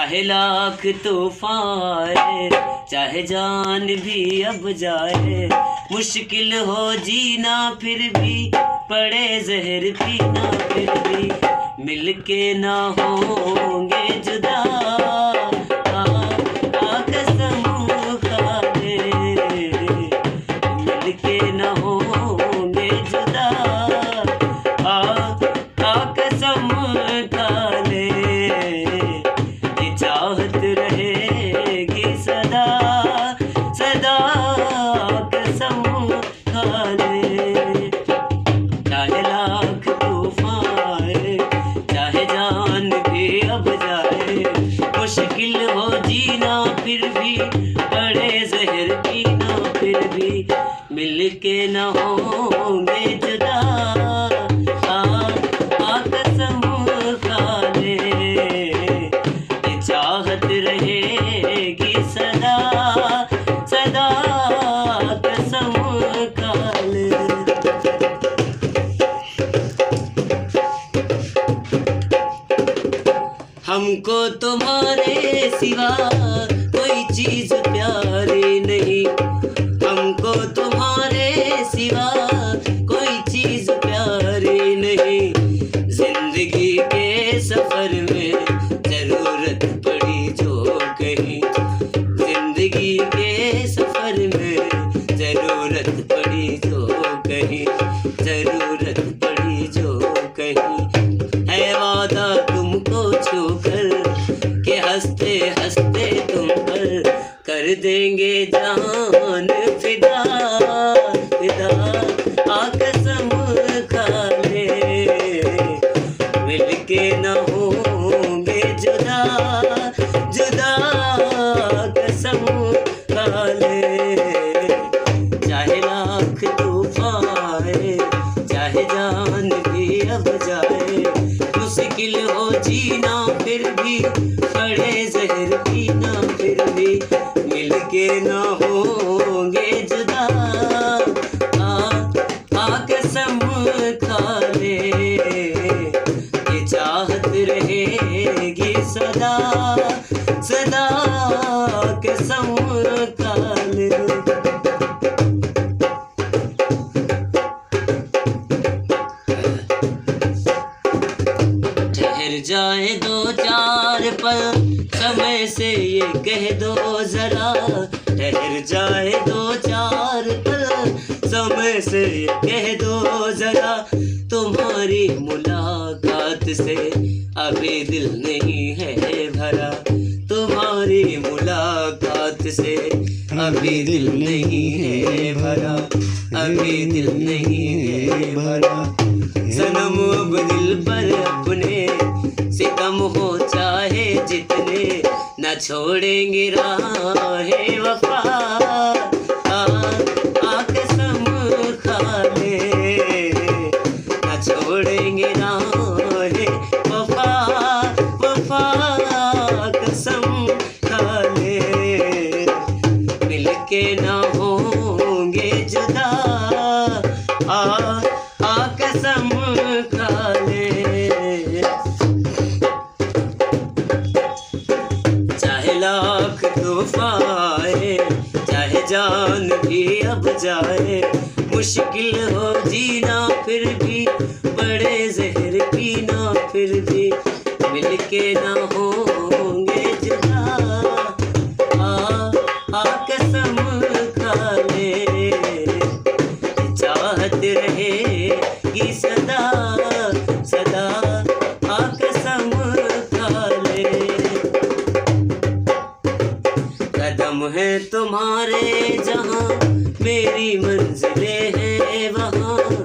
चाहे लाख तूफान आए, चाहे जान भी अब जाए, मुश्किल हो जीना फिर भी, पड़े जहर पीना फिर भी, मिलके ना होंगे जुदा। कसम खा ले, मिलके ना होंगे जुदा। कसम खा ले, ये चाहत रहेगी सदा सदा। कसम खा ले, चाहे लाख तूफान, चाहे जान भी अब जाए, मुश्किल हो जीना फिर भी, बड़े जहर पीना फिर भी, मिलके न होंगे जुदा। कसम खा ले, ये चाहत रहेगी सदा सदा। कसम खा ले। हमको तुम्हारे सिवा कोई चीज प्यारी नहीं, हमको तुम्हारे सिवा कोई चीज प्यारी नहीं। जिंदगी के सफर में जरूरत पड़ी जो कहीं, जिंदगी के सफर में जरूरत पड़ी जो कहीं, जरूरत पड़ी जो कहीं। है वादा तुमको छूकर के हंसते हंसते तुम पर कर देंगे जान फिदा फिदा। कसम खा ले, मिलके न होंगे जुदा जुदा। कसम खा ले, चाहे लाख तूफान, चाहे जान भी अब जाए, मुश्किल हो जीना फिर भी, बड़े जहर पीना फिर भी, मिलके न होंगे जुदा। कसम खा ले, ये चाहत रहेगी सदा सदा। कसम खा ले। ठहर जाए दो चार पल, समय से ये कह दो जरा। ठहर जाए दो चार पल, समय से ये कह दो जरा। तुम्हारी मुलाकात से अभी दिल नहीं है भरा, तुम्हारी मुलाकात से अभी दिल नहीं है भरा, अभी दिल नहीं है भरा। सनम अब दिल पर अपने सितम हो चाहे जितने, न छोड़ेंगे राहे वफा। कसम खा ले, न छोड़ेंगे राहे वफा वफा। कसम खा ले, मिलके न होंगे जुदा। कसम खा ले, चाहे लाख तूफान, चाहे जान भी अब जाए, मुश्किल हो जीना फिर भी, बड़े जहर पीना फिर भी, मिलके ना होंगे जुदा। कसम खा ले, चाहत रहेगी सदा सदा। कसम खा ले, कदम है तुम्हारे जहाँ, मेरी मंजिलें हैं वहाँ।